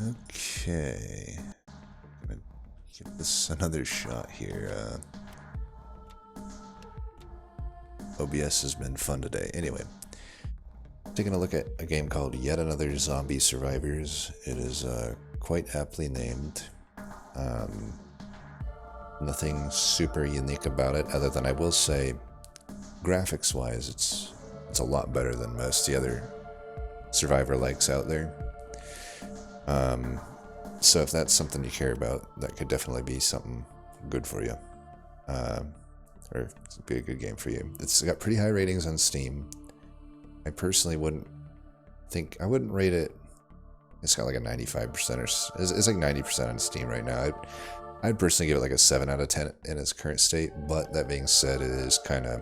Okay. Gonna give this another shot here. OBS has been fun today. Anyway, taking a look at a game called Yet Another Zombie Survivors. It is quite aptly named. Nothing super unique about it, other than I will say, graphics-wise, it's a lot better than most of the other Survivor likes out there. So if that's something you care about, that could definitely be something good for you. Or it'd be a good game for you. It's got pretty high ratings on Steam. I personally wouldn't rate it. It's got like a 95% or it's like 90% on Steam right now. I'd personally give it like a 7 out of 10 in its current state, but that being said, it is kind of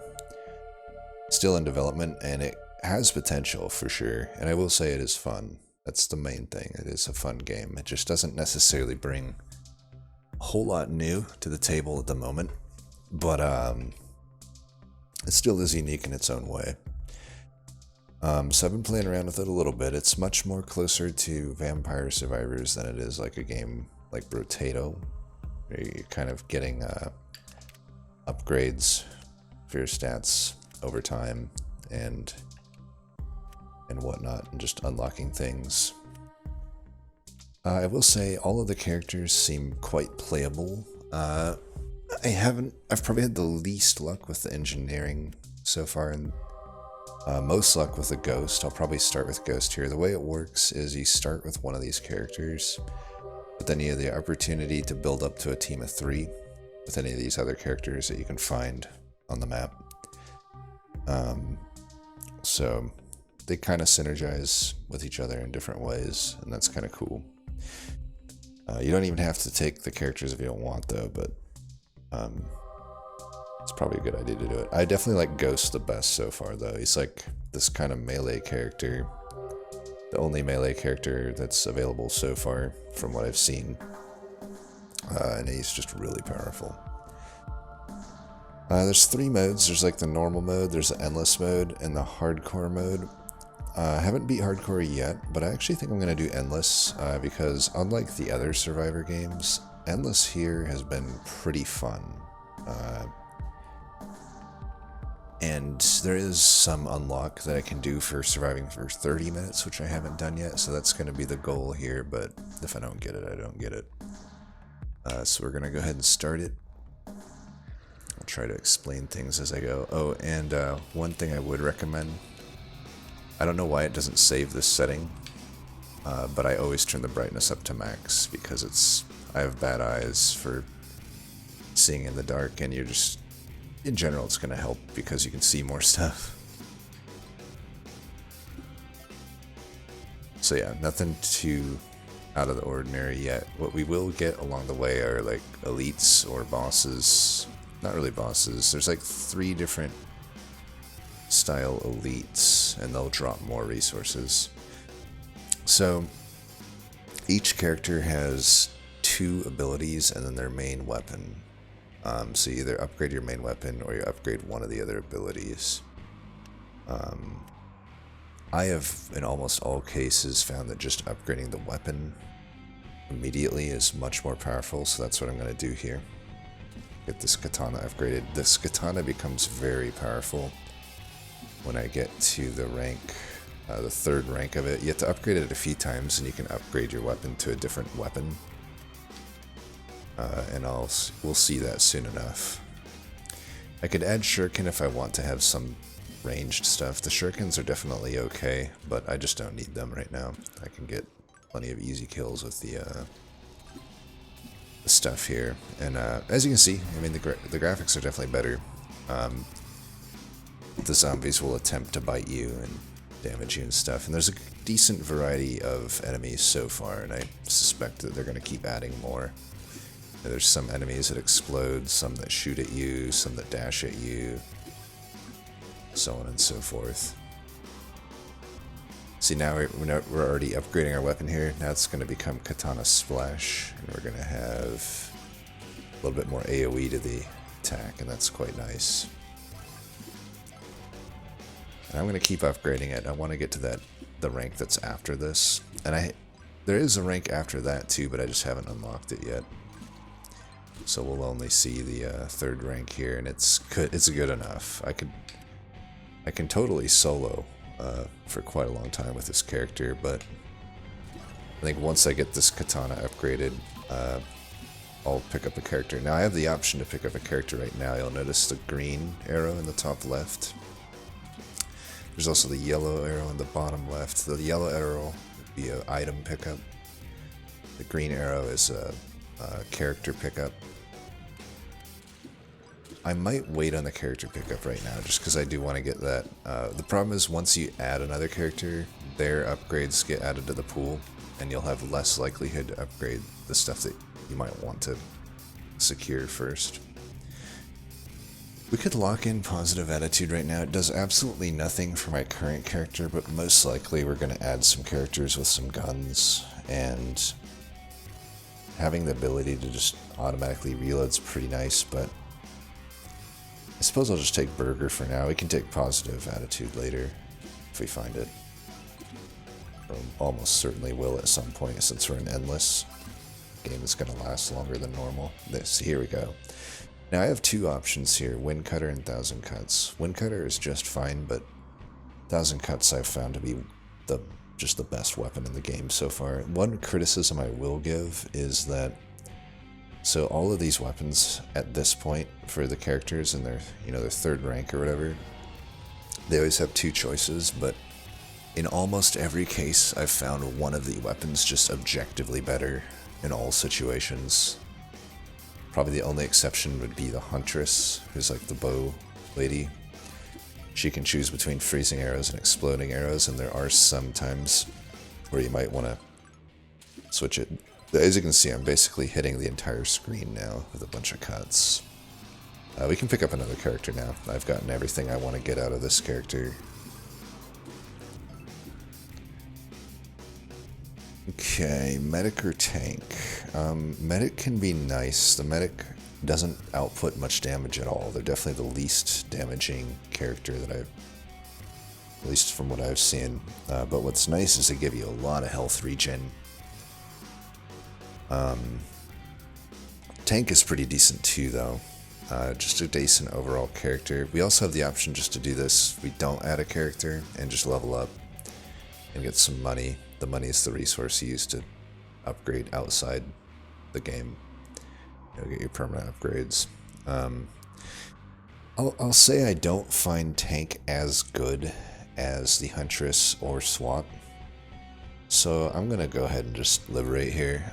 still in development and it has potential for sure. And I will say it is fun. That's the main thing. It is a fun game. It just doesn't necessarily bring a whole lot new to the table at the moment, but it still is unique in its own way. So I've been playing around with it a little bit. It's much more closer to Vampire Survivors than it is like a game like Brotato, where you're kind of getting upgrades for your stats over time and whatnot, and just unlocking things. I will say all of the characters seem quite playable. I've probably had the least luck with the engineering so far, and most luck with the Ghost. I'll probably start with Ghost here. The way it works is you start with one of these characters, but then you have the opportunity to build up to a team of 3 with any of these other characters that you can find on the map. So they kind of synergize with each other in different ways, and that's kind of cool. You don't even have to take the characters if you don't want, though, but it's probably a good idea to do it. I definitely like Ghost the best so far, though. He's like this kind of melee character. The only melee character that's available so far from what I've seen. And he's just really powerful. There's 3 modes. There's like the normal mode, there's the endless mode, and the hardcore mode. I haven't beat hardcore yet, but I actually think I'm going to do endless because unlike the other Survivor games, endless here has been pretty fun. And there is some unlock that I can do for surviving for 30 minutes, which I haven't done yet, so that's going to be the goal here, but if I don't get it, I don't get it. So we're going to go ahead and start it. I'll try to explain things as I go. Oh, and one thing I would recommend, I don't know why it doesn't save this setting, but I always turn the brightness up to max because I have bad eyes for seeing in the dark, and you're just, in general, it's going to help because you can see more stuff. So yeah, nothing too out of the ordinary yet. What we will get along the way are like elites or bosses. Not really bosses. There's like 3 different style elites, and they'll drop more resources. So each character has 2 abilities and then their main weapon. So you either upgrade your main weapon or you upgrade one of the other abilities. I have, in almost all cases, found that just upgrading the weapon immediately is much more powerful, so that's what I'm going to do here. Get this katana upgraded. This katana becomes very powerful when I get to the rank, the 3rd rank of it. You have to upgrade it a few times, and you can upgrade your weapon to a different weapon. And we'll see that soon enough. I could add shuriken if I want to have some ranged stuff. The shurikens are definitely okay, but I just don't need them right now. I can get plenty of easy kills with the stuff here. And as you can see, I mean, the graphics are definitely better. The zombies will attempt to bite you and damage you and stuff. And there's a decent variety of enemies so far, and I suspect that they're going to keep adding more. There's some enemies that explode, some that shoot at you, some that dash at you, so on and so forth. See, now we're already upgrading our weapon here. Now it's going to become Katana Splash, and we're going to have a little bit more AoE to the attack, and that's quite nice. And I'm going to keep upgrading it. I want to get to the rank that's after this, and There is a rank after that too, but I just haven't unlocked it yet. So we'll only see the third rank here, and it's good enough. I can totally solo for quite a long time with this character, but I think once I get this katana upgraded, I'll pick up a character. Now I have the option to pick up a character right now. You'll notice the green arrow in the top left. There's also the yellow arrow in the bottom left. The yellow arrow would be an item pickup. The green arrow is a character pickup. I might wait on the character pickup right now just because I do want to get that. The problem is once you add another character, their upgrades get added to the pool, and you'll have less likelihood to upgrade the stuff that you might want to secure first. We could lock in positive attitude right now. It does absolutely nothing for my current character, but most likely we're going to add some characters with some guns, and having the ability to just automatically reload's pretty nice, but I suppose I'll just take Burger for now. We can take positive attitude later if we find it. Almost certainly will at some point since we're in Endless. The game is going to last longer than normal. Here we go. Now I have two options here, Wind Cutter and Thousand Cuts. Wind Cutter is just fine, but Thousand Cuts I've found to be just the best weapon in the game so far. One criticism I will give is that so all of these weapons at this point for the characters in their their third rank or whatever, they always have two choices, but in almost every case I've found one of the weapons just objectively better in all situations. Probably the only exception would be the Huntress, who's like the bow lady. She can choose between freezing arrows and exploding arrows, and there are some times where you might want to switch it. As you can see, I'm basically hitting the entire screen now with a bunch of cuts. We can pick up another character now. I've gotten everything I want to get out of this character. Okay, medic or tank. Medic can be nice. The medic doesn't output much damage at all. They're definitely the least damaging character that I've, at least from what I've seen. But what's nice is they give you a lot of health regen. Tank is pretty decent too, though. Just a decent overall character. We also have the option just to do this. We don't add a character and just level up and get some money. The money is the resource you use to upgrade outside the game. You'll get your permanent upgrades. I'll say I don't find tank as good as the Huntress or SWAT. So I'm gonna go ahead and just liberate here.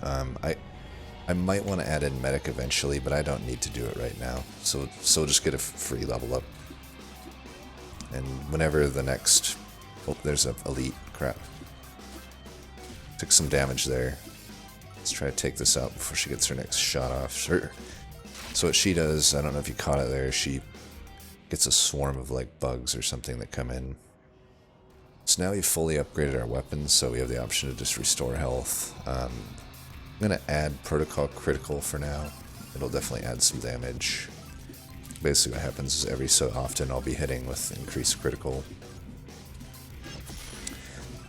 I might want to add in medic eventually, but I don't need to do it right now. So just get a free level up. And whenever the next... Oh, there's a elite. Crap. Took some damage there. Let's try to take this out before she gets her next shot off. Sure. So what she does, I don't know if you caught it there, she gets a swarm of like bugs or something that come in. So now we've fully upgraded our weapons, so we have the option to just restore health. I'm going to add Protocol Critical for now. It'll definitely add some damage. Basically what happens is every so often I'll be hitting with increased critical.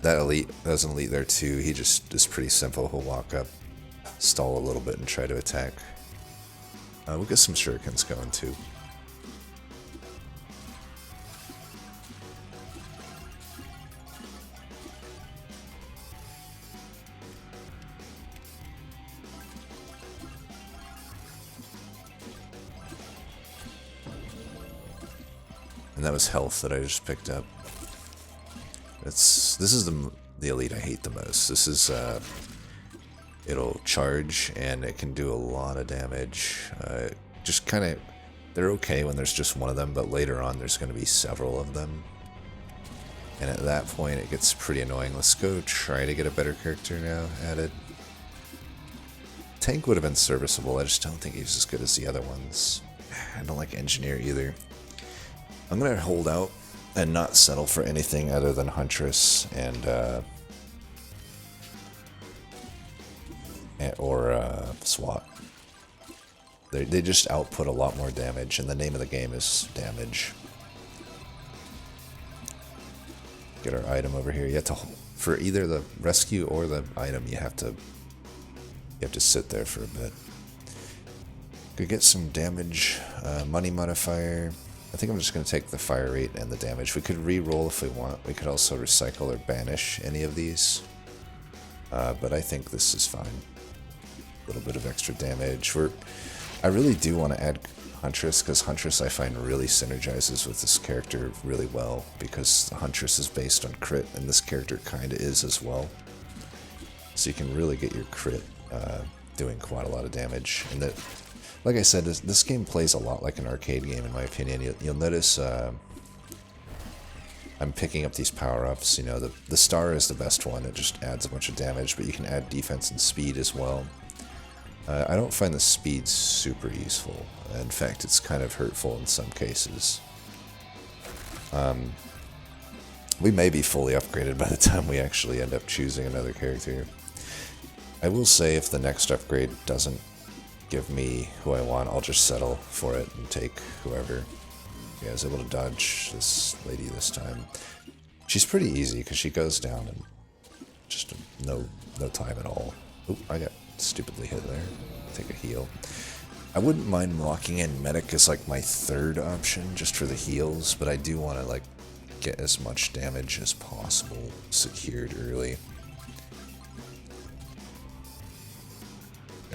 That elite, there's an elite there too. He just is pretty simple. He'll walk up, stall a little bit, and try to attack. We'll get some shurikens going too. And that was health that I just picked up. This is the elite I hate the most. This is it'll charge and it can do a lot of damage. Just kind of, they're okay when there's just one of them, but later on there's going to be several of them. And at that point it gets pretty annoying. Let's go try to get a better character now added. Tank would have been serviceable. I just don't think he's as good as the other ones. I don't like Engineer either. I'm going to hold out and not settle for anything other than Huntress and or SWAT. They just output a lot more damage, and the name of the game is damage. Get our item over here. You have to for either the rescue or the item, you have to sit there for a bit. Could get some damage, money modifier. I think I'm just going to take the fire rate and the damage. We could re-roll if we want. We could also recycle or banish any of these. But I think this is fine. A little bit of extra damage. I really do want to add Huntress, because Huntress I find really synergizes with this character really well, because Huntress is based on crit, and this character kind of is as well. So you can really get your crit doing quite a lot of damage. And that, like I said, this game plays a lot like an arcade game in my opinion. You'll notice I'm picking up these power-ups. You know, the star is the best one. It just adds a bunch of damage, but you can add defense and speed as well. I don't find the speed super useful. In fact, it's kind of hurtful in some cases. We may be fully upgraded by the time we actually end up choosing another character. I will say if the next upgrade doesn't give me who I want, I'll just settle for it and take whoever. Yeah, I was able to dodge this lady this time. She's pretty easy because she goes down in just no time at all. Oop, I got stupidly hit there. Take a heal. I wouldn't mind locking in medic as like my third option just for the heals, but I do want to like get as much damage as possible secured early.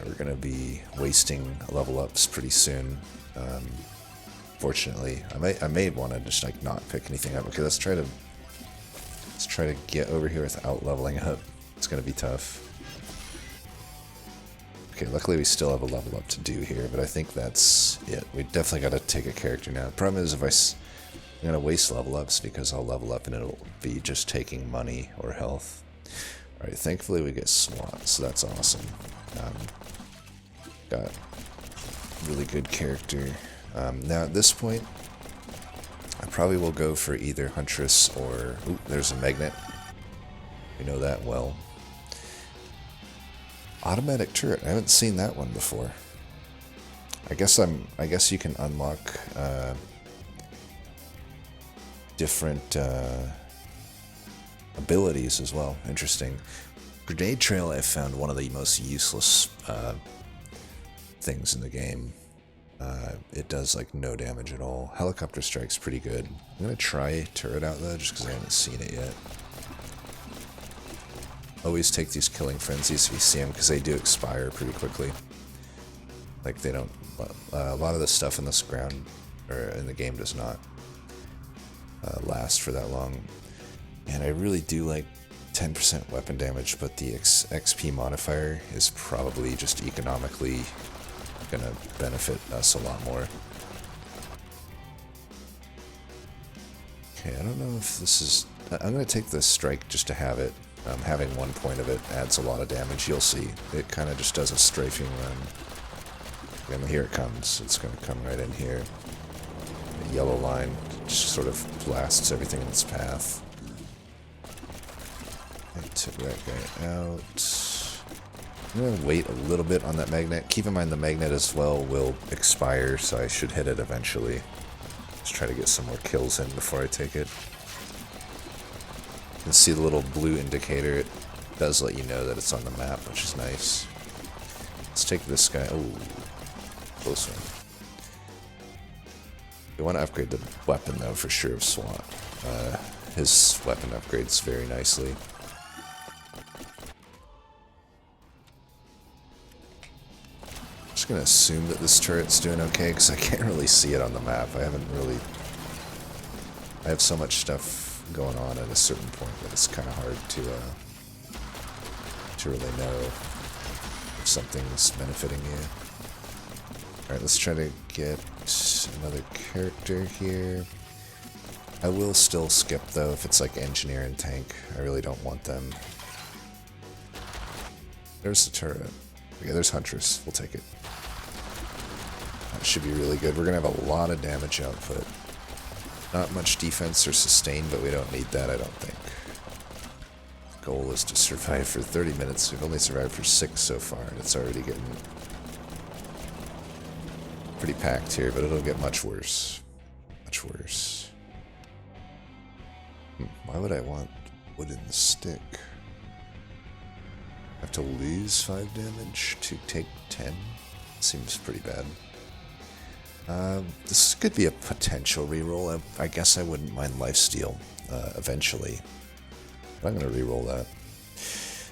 We're going to be wasting level ups pretty soon. Fortunately, I may want to just like not pick anything up. Okay, let's try to get over here without leveling up. It's going to be tough. Okay, luckily we still have a level up to do here, but I think that's it. We definitely got to take a character now. The problem is if I'm going to waste level ups because I'll level up and it'll be just taking money or health. Alright, thankfully we get SWAT, so that's awesome. Got a really good character. Now at this point, I probably will go for either Huntress or... Ooh, there's a magnet. We know that well. Automatic turret. I haven't seen that one before. I guess you can unlock different abilities as well. Interesting. Grenade trail I found one of the most useless things in the game. It does like no damage at all. Helicopter strike's pretty good. I'm gonna try turret out though, just because I haven't seen it yet. Always take these killing frenzies if you see them, because they do expire pretty quickly. Like they don't. A lot of the stuff in this ground or in the game does not last for that long. And I really do like 10% weapon damage, but the XP modifier is probably just economically gonna benefit us a lot more. Okay, I don't know if this is... I'm gonna take this strike just to have it. Having 1 point of it adds a lot of damage, you'll see. It kind of just does a strafing run. And here it comes. It's gonna come right in here. The yellow line just sort of blasts everything in its path. I took that guy out. I'm going to wait a little bit on that magnet. Keep in mind the magnet as well will expire, so I should hit it eventually. Just try to get some more kills in before I take it. You can see the little blue indicator. It does let you know that it's on the map, which is nice. Let's take this guy. Oh, close one. We want to upgrade the weapon, though, for sure, of SWAT. His weapon upgrades very nicely. Just gonna assume that this turret's doing okay, because I can't really see it on the map. I have so much stuff going on at a certain point that it's kind of hard to really know if something's benefiting you. Alright, let's try to get another character here. I will still skip, though, if it's like engineer and tank. I really don't want them. There's the turret. Okay, there's Huntress. We'll take it. That should be really good. We're going to have a lot of damage output. Not much defense or sustain, but we don't need that, I don't think. The goal is to survive for 30 minutes. We've only survived for 6 so far, and it's already getting pretty packed here, but it'll get much worse. Much worse. Why would I want Wooden stick. Have to lose 5 damage to take 10? Seems pretty bad. This could be a potential reroll. I guess I wouldn't mind lifesteal eventually. But I'm going to reroll that.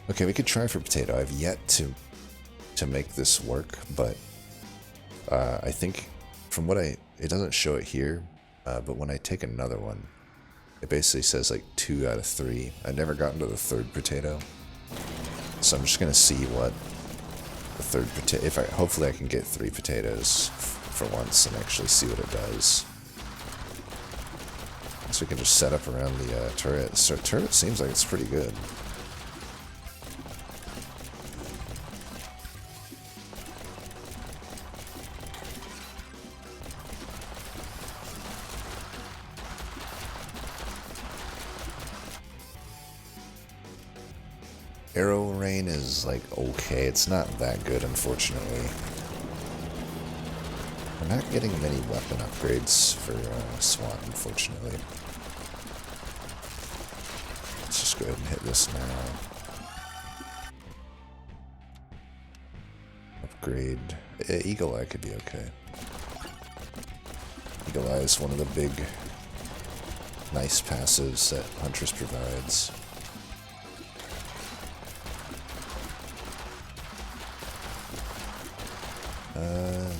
Okay, we could try for potato. I've yet to make this work, but I think from what it doesn't show it here, but when I take another one, it basically says like 2 out of 3. I've never gotten to the third potato, so I'm just gonna see what the third potato. Hopefully I can get 3 potatoes for once and actually see what it does. So we can just set up around the turret. So turret seems like it's pretty good. Arrow rain is like okay, it's not that good unfortunately. We're not getting many weapon upgrades for SWAT unfortunately. Let's just go ahead and hit this now. Upgrade. Eagle Eye could be okay. Eagle Eye is one of the big nice passives that Huntress provides.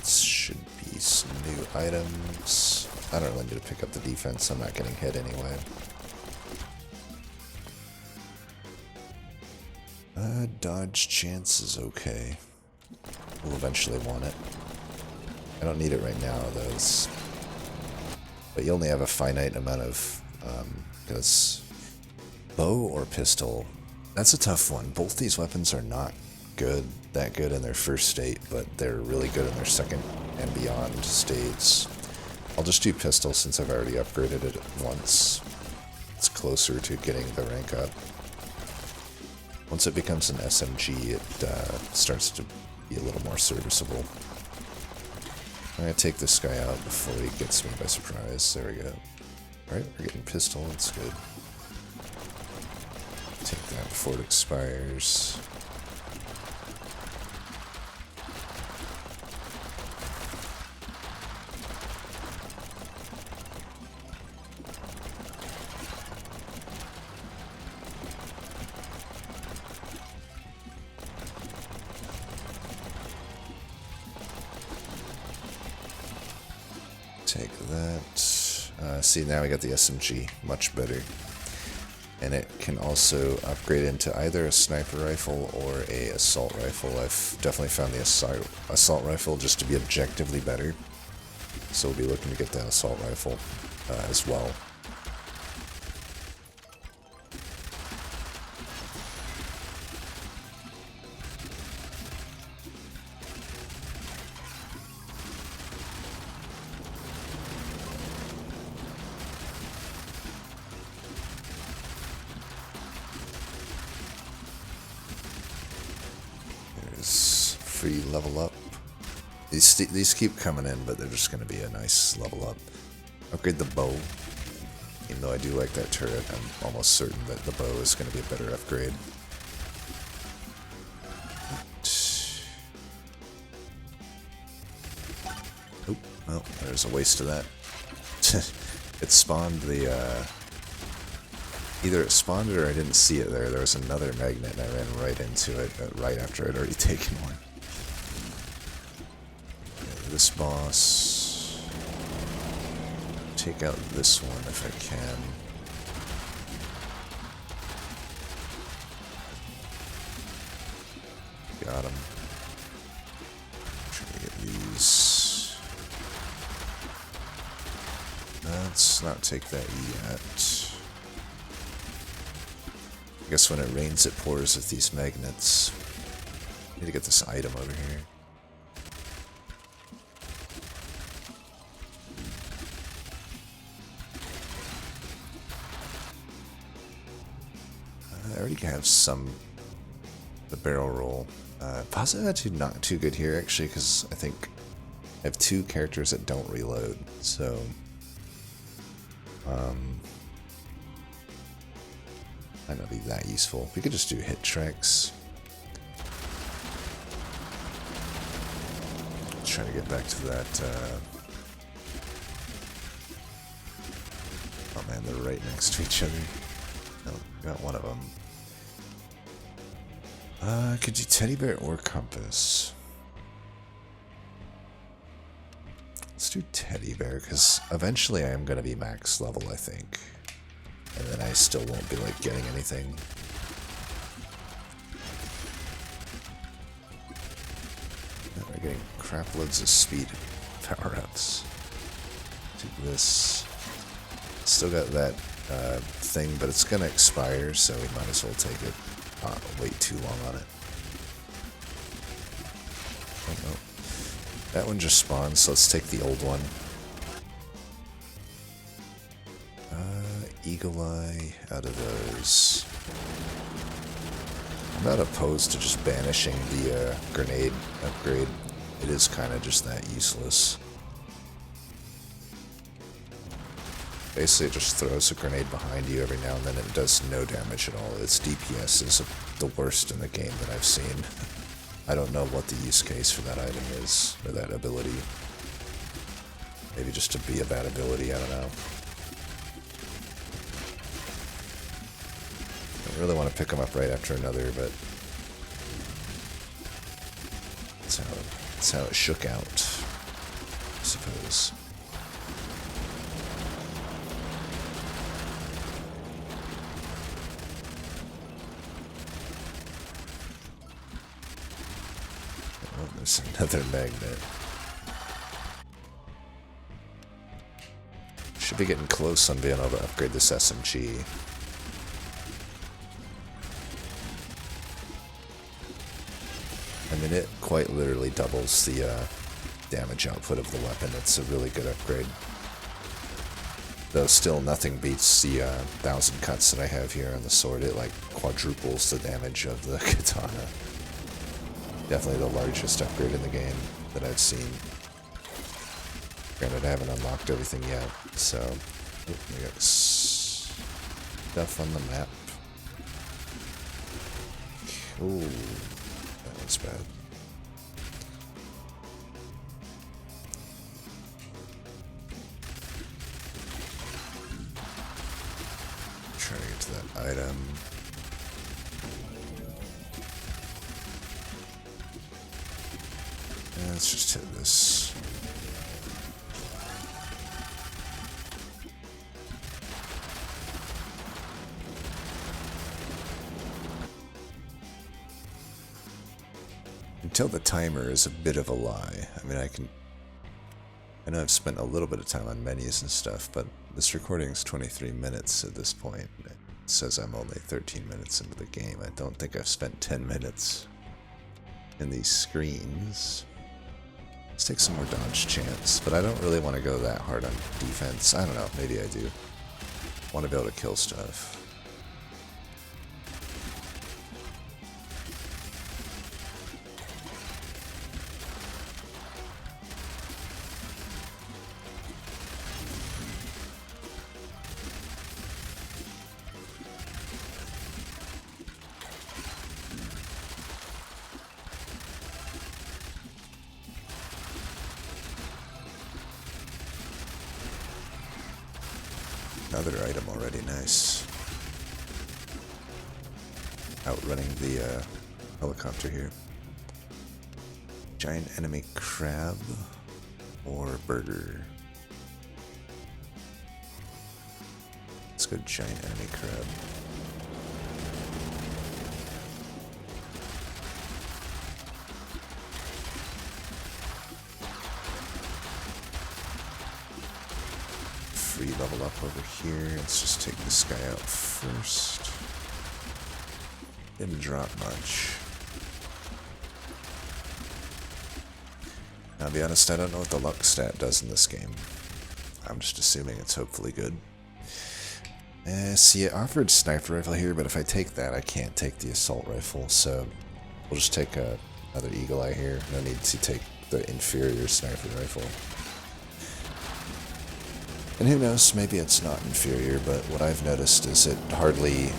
Should be some new items. I don't really need to pick up the defense. I'm not getting hit anyway. Dodge chance is okay. We'll eventually want it. I don't need it right now, though. But you only have a finite amount of... because bow or pistol, that's a tough one. Both these weapons are not that good in their first state, but they're really good in their second and beyond states. I'll just do pistol since I've already upgraded it once. It's closer to getting the rank up. Once it becomes an SMG, it starts to be a little more serviceable. I'm gonna take this guy out before he gets me by surprise. There we go. Alright, we're getting pistol, that's good. Take that before it expires. Take that. See, now we got the SMG. Much better. And it can also upgrade into either a sniper rifle or a assault rifle. I've definitely found the assault rifle just to be objectively better. So we'll be looking to get that assault rifle as well. Free level up. These keep coming in, but they're just going to be a nice level up. Upgrade the bow. Even though I do like that turret, I'm almost certain that the bow is going to be a better upgrade. Oop, well, there's a waste of that. It spawned the, either it spawned it or I didn't see it there. There was another magnet and I ran right into it right after I'd already taken one. This boss. Take out this one if I can. Got him. Try to get these. Let's not take that yet. I guess when it rains it pours with these magnets. Need to get this item over here. I already have some, the barrel roll. Positive attitude not too good here actually, because I think I have 2 characters that don't reload, so Might not be that useful. We could just do hit tracks. Trying to get back to that. Oh man, they're right next to each other. Oh, got one of them. Could do teddy bear or compass. Let's do teddy bear, because eventually I am going to be max level, I think. And then I still won't be, like, getting anything. We're getting crap loads of speed power-ups. Do this. Still got that thing, but it's going to expire, so we might as well take it. Wait too long on it. Oh, no. That one just spawned, so let's take the old one. Eagle Eye out of those. I'm not opposed to just banishing the grenade upgrade. It is kind of just that useless. Basically, it just throws a grenade behind you every now and then. It does no damage at all. Its DPS is the worst in the game that I've seen. I don't know what the use case for that item is, or that ability. Maybe just to be a bad ability, I don't know. I really want to pick them up right after another, but that's how it shook out, I suppose. Oh, there's another magnet. Should be getting close on being able to upgrade this SMG. I mean, it quite literally doubles the damage output of the weapon. It's a really good upgrade. Though still nothing beats the 1,000 cuts that I have here on the sword. It like quadruples the damage of the katana. Definitely the largest upgrade in the game that I've seen. Granted, I haven't unlocked everything yet, so... Oh, we got stuff on the map. Ooh. That's bad. Trying to get to that item. And let's just hit this. Until the timer is a bit of a lie. I mean, I know I've spent a little bit of time on menus and stuff, but this recording is 23 minutes at this point. It says I'm only 13 minutes into the game. I don't think I've spent 10 minutes in these screens. Let's take some more dodge chance, but I don't really want to go that hard on defense. I don't know, maybe I do. Want to be able to kill stuff. Another item already, nice. Outrunning the helicopter here. Giant enemy crab or burger. Let's go giant enemy crab. Free level up over here. Let's just take this guy out first. Didn't drop much. Now, to be honest, I don't know what the luck stat does in this game. I'm just assuming it's hopefully good. See, it offered sniper rifle here, but if I take that, I can't take the assault rifle, so we'll just take another Eagle Eye here. No need to take the inferior sniper rifle. And who knows, maybe it's not inferior, but what I've noticed is it hardly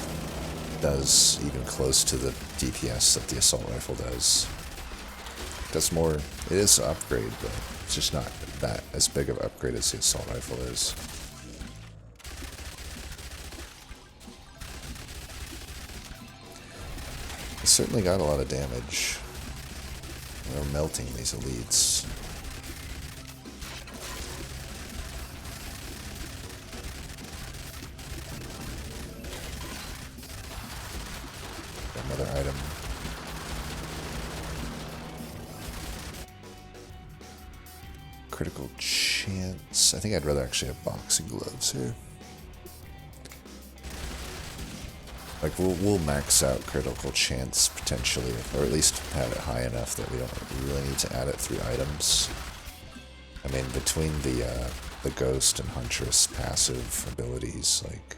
does even close to the DPS that the assault rifle does. It does more. It is an upgrade, but it's just not that as big of an upgrade as the assault rifle is. It's certainly got a lot of damage. We're melting these elites. Another item. Critical chance. I think I'd rather actually have boxing gloves here. Like, we'll max out critical chance potentially, or at least have it high enough that we don't really need to add it through items. I mean, between the Ghost and Huntress passive abilities, like,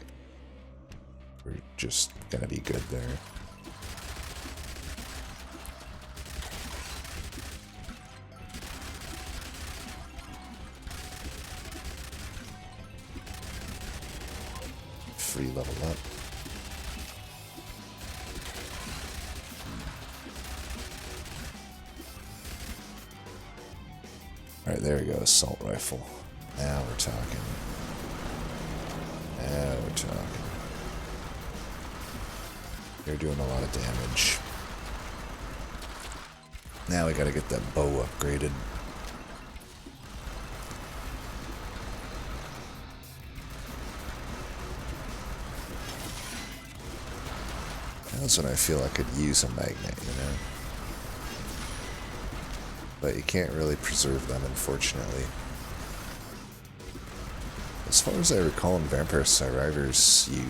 we're just gonna be good there. Free level up. Alright, there we go, assault rifle. Now we're talking. Now we're talking. You're doing a lot of damage. Now we gotta get that bow upgraded. That's when I feel I could use a magnet, you know? But you can't really preserve them, unfortunately. As far as I recall in Vampire Survivors, you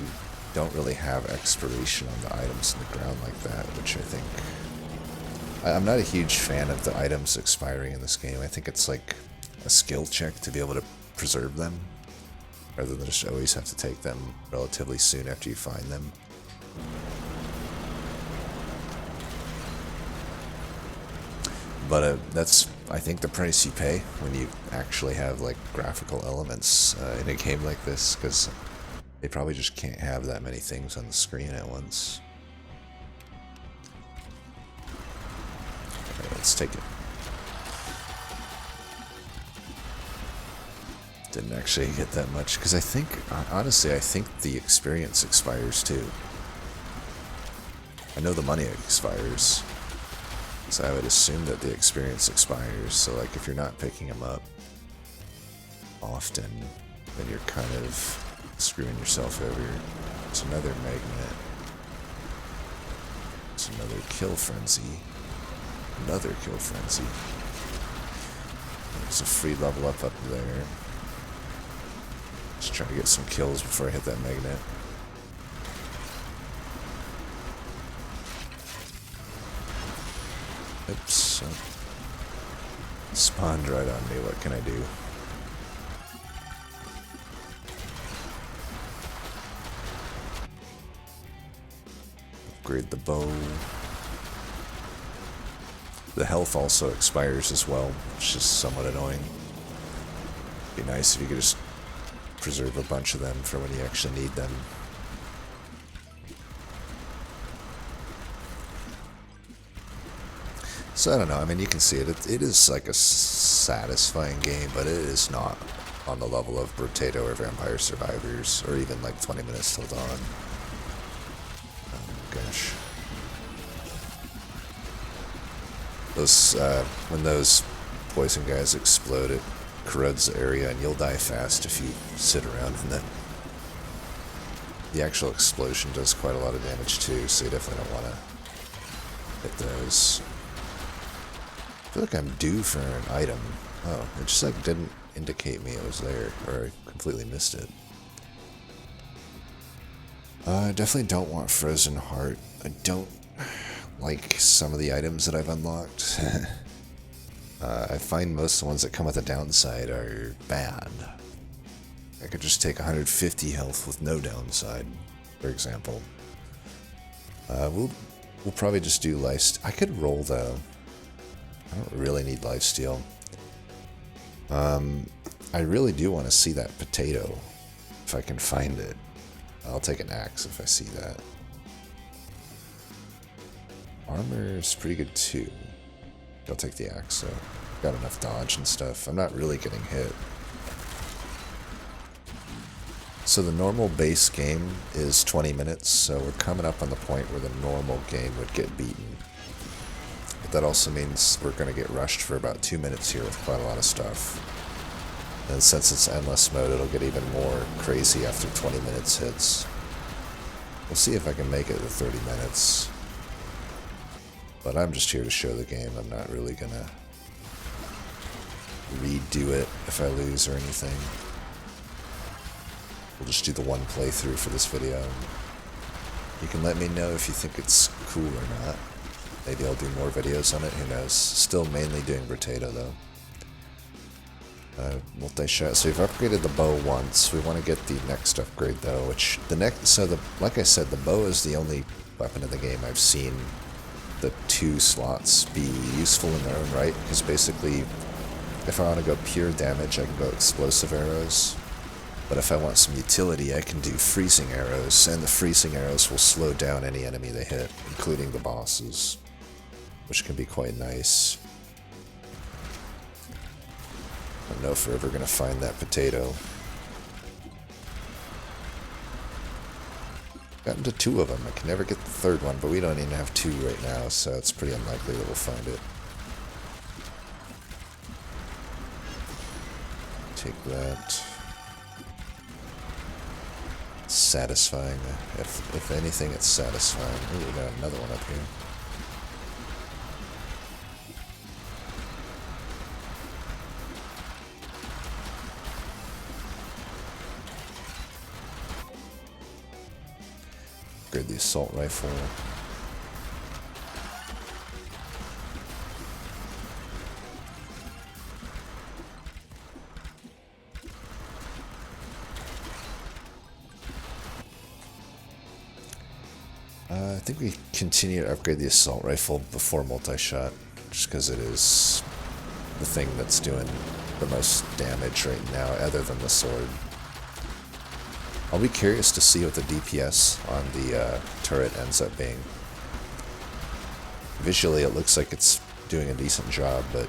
don't really have expiration on the items in the ground like that, which I think... I'm not a huge fan of the items expiring in this game. I think it's like a skill check to be able to preserve them, rather than just always have to take them relatively soon after you find them. But that's, I think, the price you pay when you actually have, like, graphical elements in a game like this, because they probably just can't have that many things on the screen at once. Alright, let's take it. Didn't actually get that much, because I think, honestly, I think the experience expires too. I know the money expires. So I would assume that the experience expires, so like if you're not picking them up often, then you're kind of screwing yourself over. It's another magnet. It's another kill frenzy. Another kill frenzy. There's a free level up there. Just trying to get some kills before I hit that magnet. Oops. Spawned right on me. What can I do? Upgrade the bow. The health also expires as well, which is somewhat annoying. Be nice if you could just preserve a bunch of them for when you actually need them. So I don't know, I mean, you can see it. It is like a satisfying game, but it is not on the level of Brotato or Vampire Survivors, or even like 20 Minutes Till Dawn. Oh gosh. Those, when those poison guys explode, it corrodes the area, and you'll die fast if you sit around in them. The actual explosion does quite a lot of damage too, so you definitely don't want to hit those. I feel like I'm due for an item. Oh, it just like didn't indicate me it was there, or I completely missed it. I definitely don't want Frozen Heart. I don't like some of the items that I've unlocked. I find most of the ones that come with a downside are bad. I could just take 150 health with no downside, for example. We'll probably just do life. I could roll though. I don't really need lifesteal. I really do want to see that potato, if I can find it. I'll take an axe if I see that. Armor is pretty good too. I'll take the axe, so got enough dodge and stuff. I'm not really getting hit. So the normal base game is 20 minutes, so we're coming up on the point where the normal game would get beaten. But that also means we're going to get rushed for about 2 minutes here with quite a lot of stuff. And since it's endless mode, it'll get even more crazy after 20 minutes hits. We'll see if I can make it to 30 minutes. But I'm just here to show the game. I'm not really going to redo it if I lose or anything. We'll just do the one playthrough for this video. You can let me know if you think it's cool or not. Maybe I'll do more videos on it, who knows. Still mainly doing Brotato though. Multi-shot. So we've upgraded the bow once. We want to get the next upgrade though, which like I said, the bow is the only weapon in the game I've seen the 2 slots be useful in their own right, because basically if I want to go pure damage, I can go explosive arrows. But if I want some utility, I can do freezing arrows, and the freezing arrows will slow down any enemy they hit, including the bosses, which can be quite nice. I don't know if we're ever going to find that potato. Gotten to 2 of them. I can never get the 3rd one, but we don't even have 2 right now, so it's pretty unlikely that we'll find it. Take that. Satisfying. If anything, it's satisfying. Ooh, we got another one up here. Upgrade the assault rifle. I think we continue to upgrade the assault rifle before multi-shot, just because it is the thing that's doing the most damage right now, other than the sword. I'll be curious to see what the DPS on the turret ends up being. Visually, it looks like it's doing a decent job, but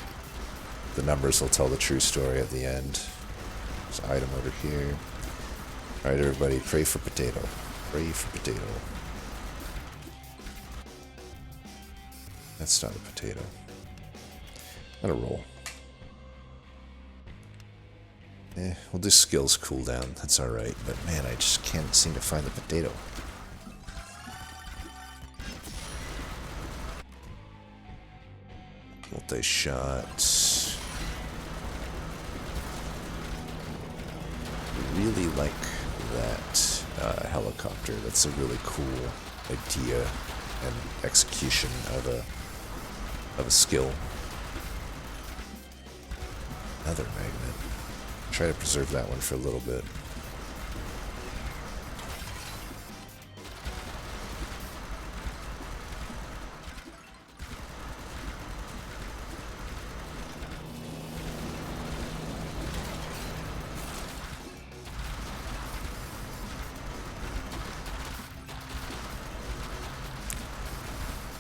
the numbers will tell the true story at the end. There's an item over here. Alright, everybody, pray for potato. Pray for potato. That's not a potato. Not a roll. We'll do skills cooldown. That's alright. But man, I just can't seem to find the potato. Multi-shot. Really like that helicopter. That's a really cool idea and execution of a skill. Another magnet. Try to preserve that one for a little bit.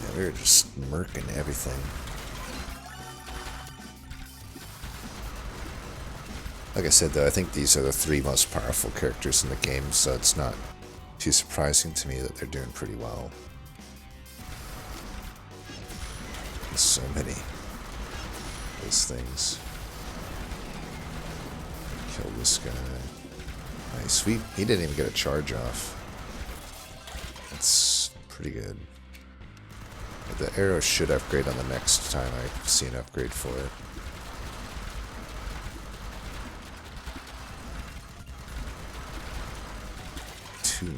Yeah, we were just murking everything. Like I said, though, I think these are the 3 most powerful characters in the game, so it's not too surprising to me that they're doing pretty well. There's so many of those things. Kill this guy. Nice. He didn't even get a charge off. That's pretty good. The arrow should upgrade on the next time I see an upgrade for it.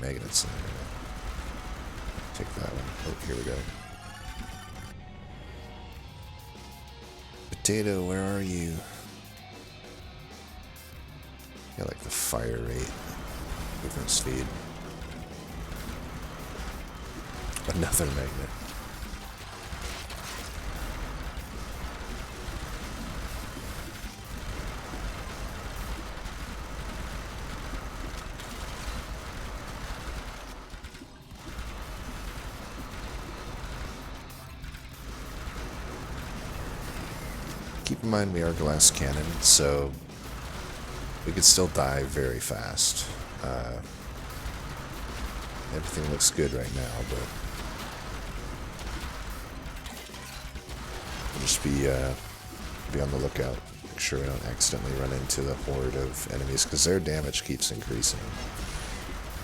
Magnets in there. Take that one. Oh, here we go. Potato, where are you? I like the fire rate. Movement speed. Another magnet. keep in mind we are glass cannon, so we could still die very fast. Everything looks good right now, but we'll just be on the lookout. Make sure we don't accidentally run into the horde of enemies, because their damage keeps increasing.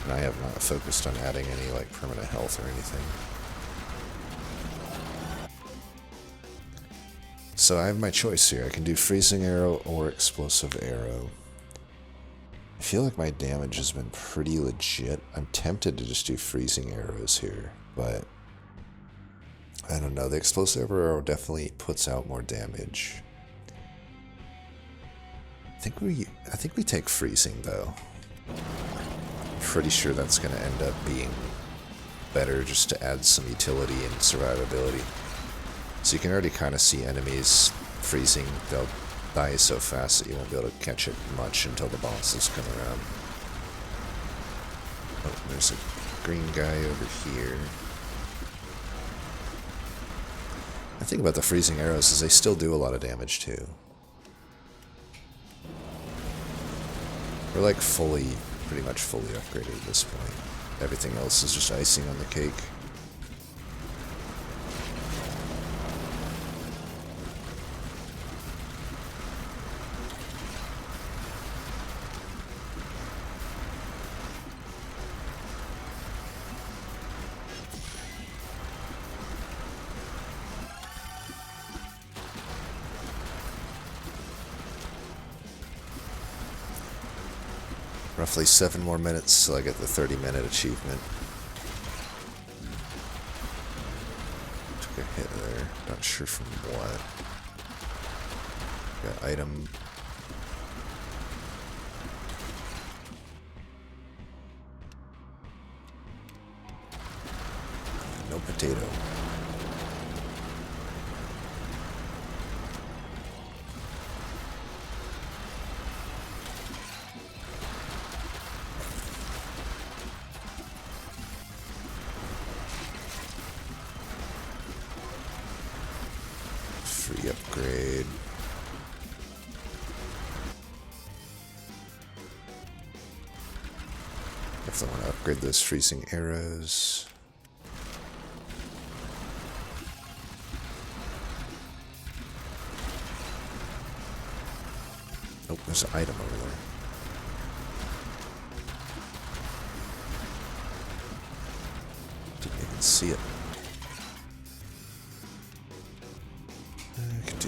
And I have not focused on adding any like permanent health or anything. So I have my choice here. I can do freezing arrow or explosive arrow. I feel like my damage has been pretty legit. I'm tempted to just do freezing arrows here, but I don't know. The explosive arrow definitely puts out more damage. I think we take freezing though. Pretty sure that's going to end up being better just to add some utility and survivability. So you can already kind of see enemies freezing. They'll die so fast that you won't be able to catch it much until the bosses come around. Oh, there's a green guy over here. The thing about the freezing arrows is they still do a lot of damage too. We're like pretty much fully upgraded at this point. Everything else is just icing on the cake. Roughly 7 more minutes till I get the 30-minute achievement. Took a hit there. Not sure from what. Got item. No potato. Free upgrade. Definitely want to upgrade those freezing arrows. Oh, there's an item over there. Didn't even see it.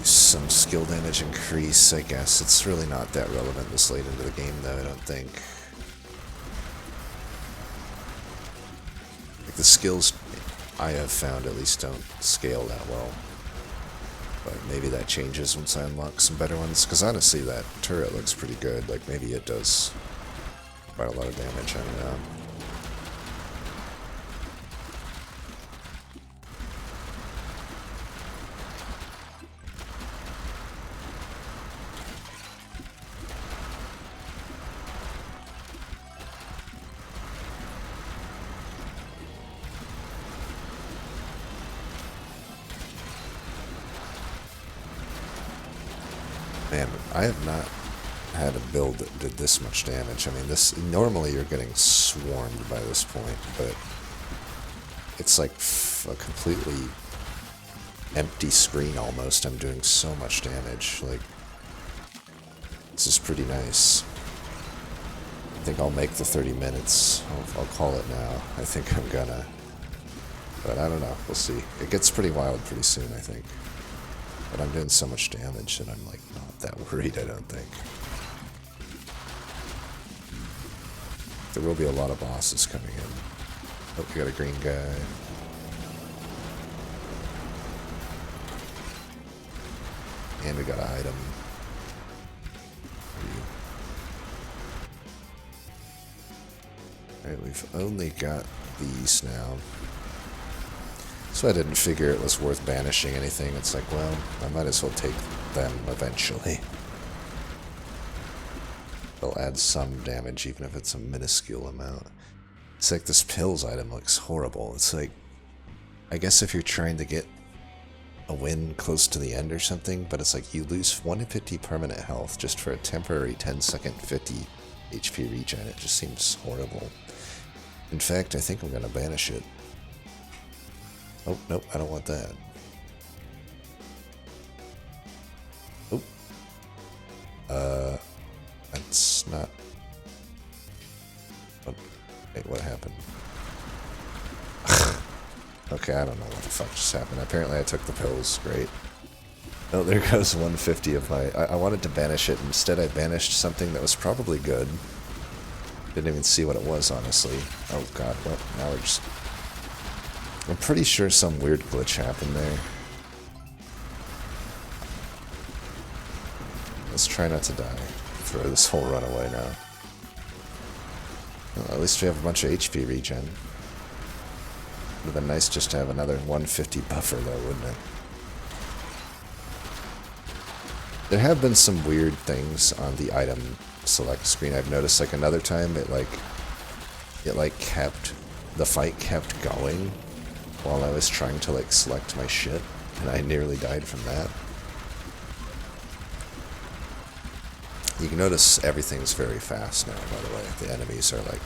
Some skill damage increase, I guess. It's really not that relevant this late into the game, though, I don't think. Like, the skills I have found at least don't scale that well. But maybe that changes once I unlock some better ones, because honestly, that turret looks pretty good. Like, maybe it does quite a lot of damage, I don't know. Man, I have not had a build that did this much damage. I mean, this normally you're getting swarmed by this point, but it's like a completely empty screen almost. I'm doing so much damage. Like, this is pretty nice. I think I'll make the 30 minutes. I'll call it now. I think I'm gonna. But I don't know. We'll see. It gets pretty wild pretty soon, I think. But I'm doing so much damage that I'm like not that worried, I don't think. There will be a lot of bosses coming in. Oh, we got a green guy. And we got an item. Alright, we've only got these now. So I didn't figure it was worth banishing anything. It's like, well, I might as well take them eventually. They'll add some damage, even if it's a minuscule amount. It's like this pills item looks horrible. It's like, I guess if you're trying to get a win close to the end or something, but it's like you lose 150 permanent health just for a temporary 10-second 50 HP regen. It just seems horrible. In fact, I think I'm gonna banish it. Oh, nope, I don't want that. Oh. That's not... What? Wait, what happened? Okay, I don't know what the fuck just happened. Apparently I took the pills. Great. Oh, there goes 150 of my... I wanted to banish it. Instead, I banished something that was probably good. Didn't even see what it was, honestly. Oh, God. Well, now we're just... I'm pretty sure some weird glitch happened there. Let's try not to die. Throw this whole run away now. Well, at least we have a bunch of HP regen. Would have been nice just to have another 150 buffer though, wouldn't it? There have been some weird things on the item select screen. I've noticed like another time it kept, the fight kept going while I was trying to like select my shit, and I nearly died from that. You can notice everything's very fast now, by the way. The enemies are like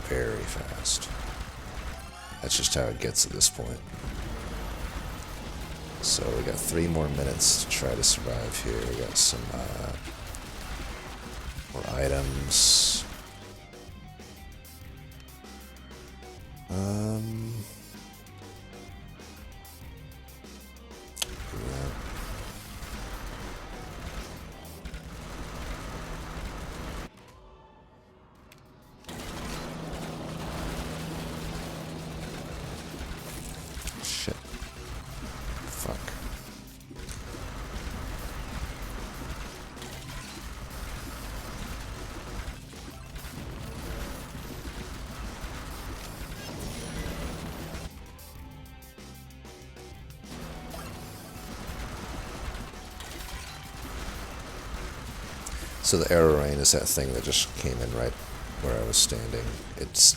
very fast. That's just how it gets at this point. So we got 3 more minutes to try to survive here. We got some more items. Yeah. Shit. Fuck. So the arrow rain is that thing that just came in right where I was standing. It's,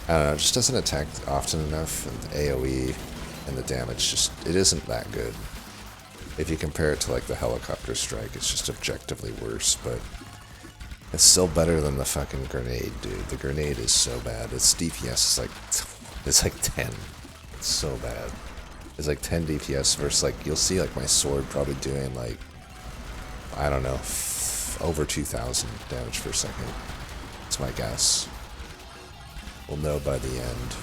I don't know, it just doesn't attack often enough, and the AoE and the damage just, it isn't that good. If you compare it to like the helicopter strike, it's just objectively worse, but it's still better than the fucking grenade, dude. The grenade is so bad. Its DPS is like 10. It's so bad. It's like 10 DPS versus like, you'll see like my sword probably doing like, I don't know, over 2,000 damage per second. That's my guess. We'll know by the end.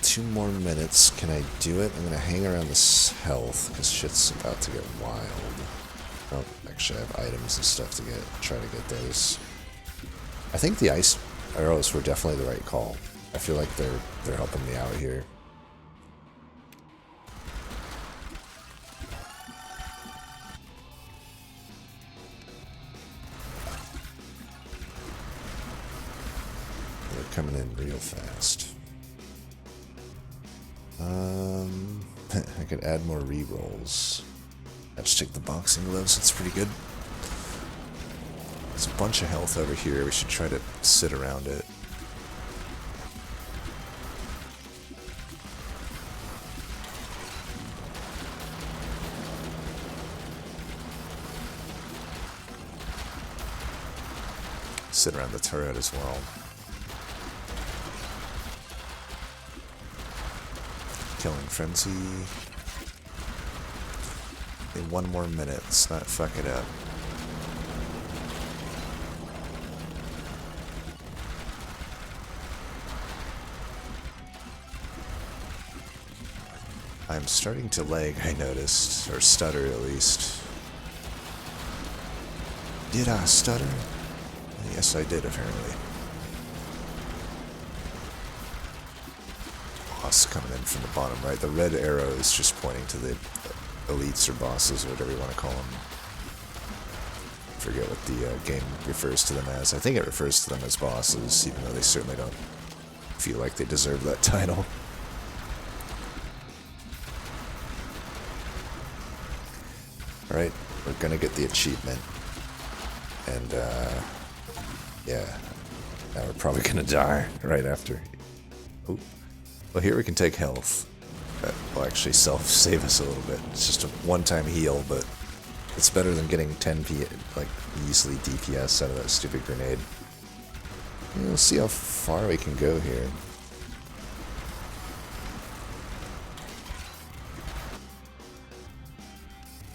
2 more minutes. Can I do it? I'm gonna hang around this health because shit's about to get wild. Oh, actually I have items and stuff to try to get those. I think the ice arrows were definitely the right call. I feel like they're helping me out here. They're coming in real fast. I could add more rerolls. I'll just take the boxing gloves, that's pretty good. There's a bunch of health over here, we should try to sit around it. Sit around the turret as well. Killing Frenzy. In 1 more minute, let's not fuck it up. I'm starting to lag, I noticed, or stutter at least. Did I stutter? Yes, I did, apparently. Boss coming in from the bottom right. The red arrow is just pointing to the elites or bosses, or whatever you want to call them. I forget what the game refers to them as. I think it refers to them as bosses, even though they certainly don't feel like they deserve that title. Alright, we're gonna get the achievement. And, yeah. Now we're probably gonna die right after. Ooh. Well, here we can take health. Well, will actually save us a little bit. It's just a one-time heal, but it's better than getting 10 like easily DPS out of that stupid grenade. We'll see how far we can go here.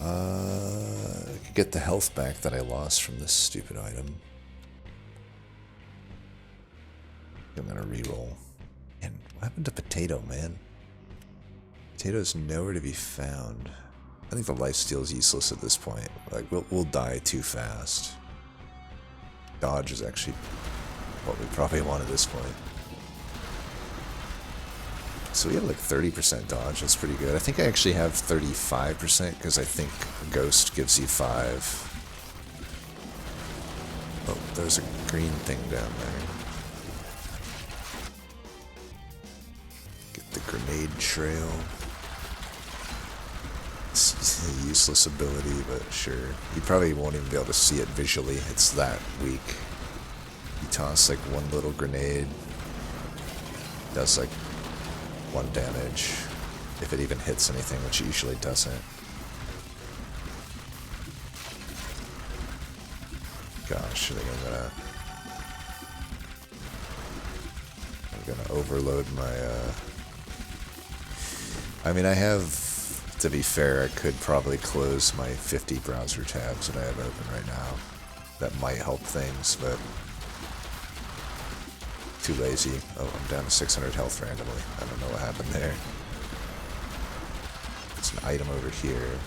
I could get the health back that I lost from this stupid item. I'm gonna reroll. And what happened to Potato, man? Potato's nowhere to be found. I think the lifesteal is useless at this point. Like, we'll die too fast. Dodge is actually what we probably want at this point. So we have like 30% dodge, that's pretty good. I think I actually have 35% because I think Ghost gives you 5. Oh, there's a green thing down there. Get the grenade trail. It's a useless ability, but sure. You probably won't even be able to see it visually. It's that weak. You toss like one little grenade. Does like 1 damage. If it even hits anything, which it usually doesn't. Gosh, I think I'm gonna overload my I mean, I have, to be fair, I could probably close my 50 browser tabs that I have open right now. That might help things, but too lazy. Oh, I'm down to 600 health randomly. I don't know what happened there. There's an item over here.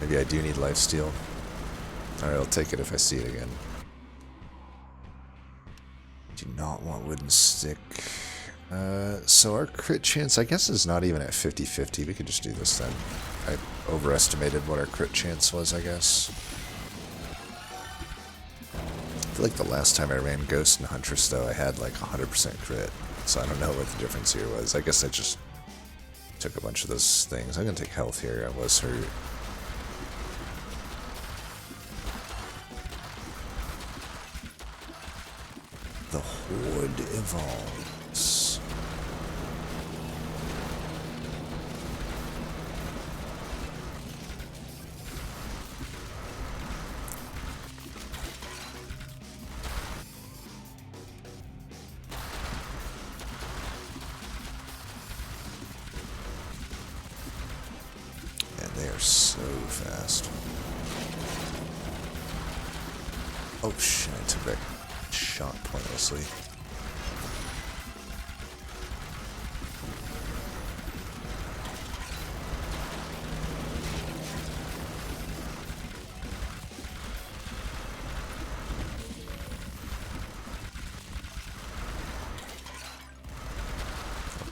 Maybe I do need lifesteal. Alright, I'll take it if I see it again. Do not want wooden stick. So our crit chance, I guess, is not even at 50-50. We could just do this then. I overestimated what our crit chance was, I guess. I feel like the last time I ran Ghost and Huntress, though, I had like 100% crit. So I don't know what the difference here was. I guess I just took a bunch of those things. I'm gonna take health here. I was hurt. The Horde evolves. They are so fast. Oh shit, I took that shot pointlessly.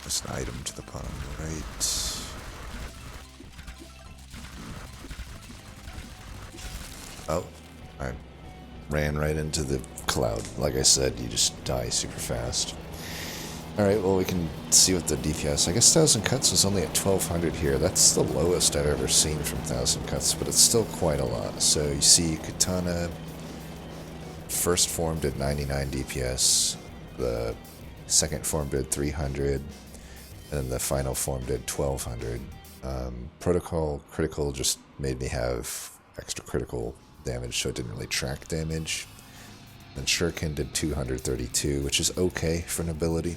This item to the bottom right. Oh, I ran right into the cloud. Like I said, you just die super fast. Alright, well, we can see what the DPS... I guess 1000 cuts was only at 1200 here. That's the lowest I've ever seen from 1000 cuts, but it's still quite a lot. So you see Katana first form did 99 DPS, the second form did 300, and then the final form did 1200. Protocol critical just made me have extra critical damage, so it didn't really track damage. And Shuriken did 232, which is okay for an ability.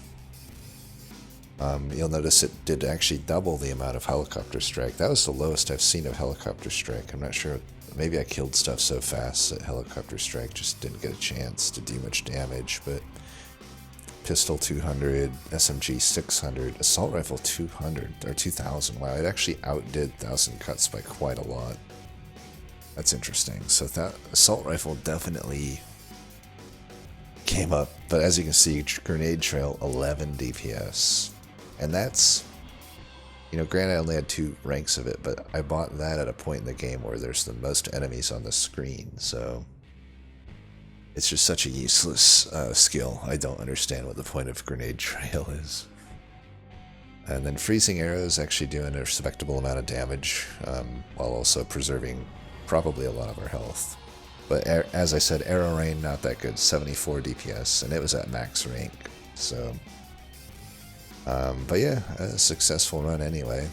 You'll notice it did actually double the amount of Helicopter Strike. That was the lowest I've seen of Helicopter Strike. I'm not sure, maybe I killed stuff so fast that Helicopter Strike just didn't get a chance to do much damage, but Pistol 200, SMG 600, Assault Rifle 200, or 2000. Wow, it actually outdid 1000 cuts by quite a lot. That's interesting. So that Assault Rifle definitely came up, but as you can see, Grenade Trail 11 DPS, and that's, you know, granted I only had 2 ranks of it, but I bought that at a point in the game where there's the most enemies on the screen, so it's just such a useless skill. I don't understand what the point of Grenade Trail is. And then Freezing Arrows actually doing a respectable amount of damage, while also preserving probably a lot of our health. But as I said, Arrow Rain, not that good, 74 DPS, and it was at max rank. So But yeah, a successful run anyway.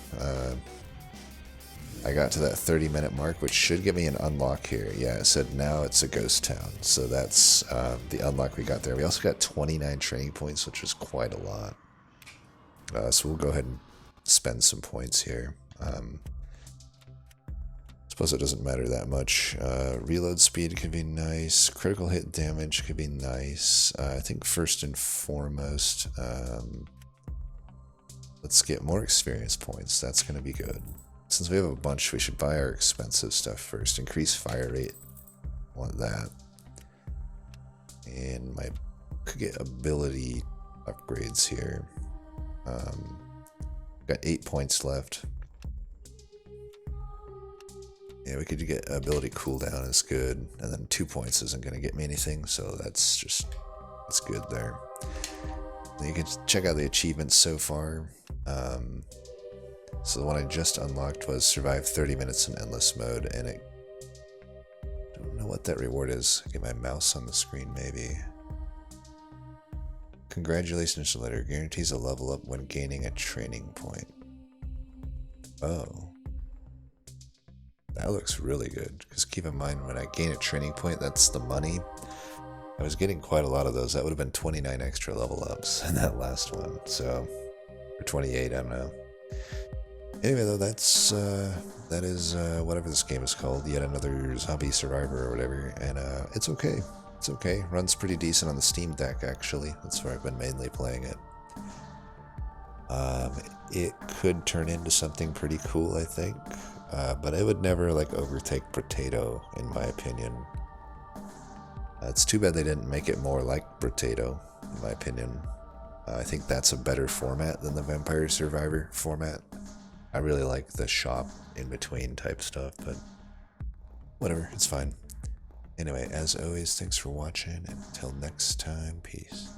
I got to that 30-minute mark, which should give me an unlock here. Yeah, it said now it's a ghost town. So that's the unlock we got there. We also got 29 training points, which is quite a lot. So we'll go ahead and spend some points here. Suppose it doesn't matter that much. Reload speed could be nice. Critical hit damage could be nice. I think first and foremost, let's get more experience points. That's going to be good. Since we have a bunch, we should buy our expensive stuff first. Increase fire rate. Want that. And my could get ability upgrades here. Got 8 points left. Yeah, we could get ability cooldown is good, and then 2 points isn't going to get me anything, so that's good there. And you can check out the achievements so far. So the one I just unlocked was survive 30 minutes in endless mode, and I don't know what that reward is. Get my mouse on the screen maybe. Congratulations letter guarantees a level up when gaining a training point. Oh. That looks really good, because keep in mind when I gain a training point, that's the money. I was getting quite a lot of those. That would have been 29 extra level ups in that last one. So, or 28, I don't know. Anyway, though, that is whatever this game is called, yet another zombie survivor or whatever, and it's okay. It's okay. Runs pretty decent on the Steam Deck, actually. That's where I've been mainly playing it. It could turn into something pretty cool, I think, but it would never like overtake Potato, in my opinion. It's too bad they didn't make it more like Potato, in my opinion. I think that's a better format than the Vampire Survivor format. I really like the shop in between type stuff, but whatever, it's fine. Anyway, as always, thanks for watching, and until next time, peace.